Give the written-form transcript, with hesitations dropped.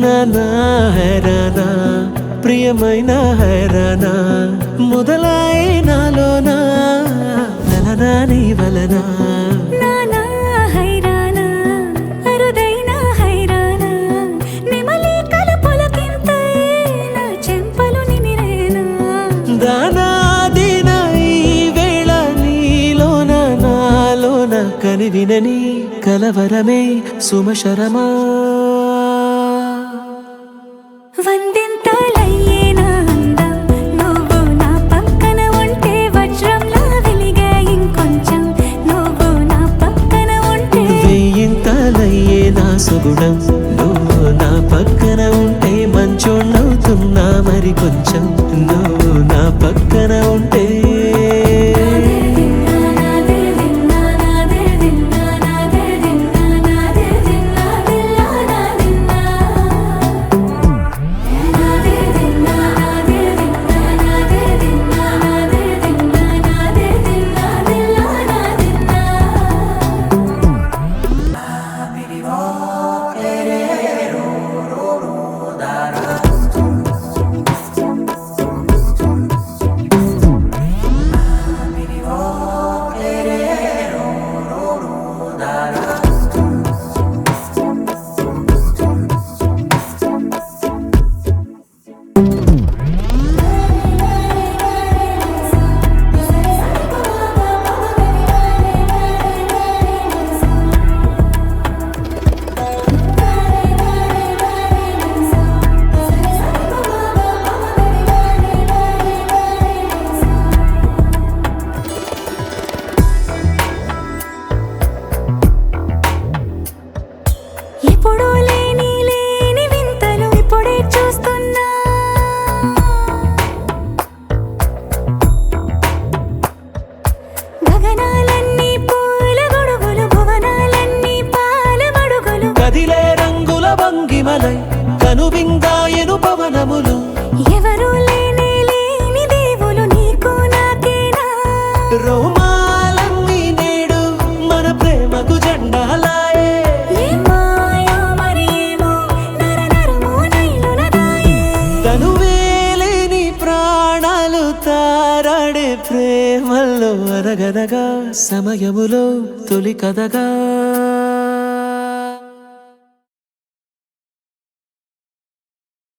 నానా హైరానా ప్రియమైన హైరానా మొదలాయి నాలోనా నలనా నీ వలనా నానా హైరానా అరుదైన హైరానా నెమలి కలుపులకింతై నా చెంపలు నిమిరేనా దానాదిన ఈ వేళ నీలోన నాలోన కనివినని కలవరమే సుమశరమా వందింతలయ్యేనా అందం నువ్వు నా పక్కన ఉంటే వజ్రంలా వెలిగే ఇంకొంచెం నువ్వు నా పక్కన ఉంటే వెయ్యింతలయ్యే నా సుగుణం నువ్వు నా పక్కన ఉంటే మంచోళ్ళవుతున్నా మరి కొంచెం నువ్వు నా పక్కన ఉంటే ఎప్పుడూ లేని వింతలు ఇప్పుడే చూస్తున్నా గగనాలన్నీ పూల గొడుగులు భువనాలన్నీ పాల మడుగులు కదిలే రంగుల భంగిమలై కనువిందాయను పవనములు ఎవరూ లేని దేవులు నీకు నాకేనా రోమాలన్నీ నేడు మన ప్రేమకు జెండాలాయే ఏమాయో మరేమో నరనరమో నైలునదాయే తనువేలేని ప్రాణాలు తారాడే ప్రేమల్లో అనగనగా సమయములో తొలి కథగా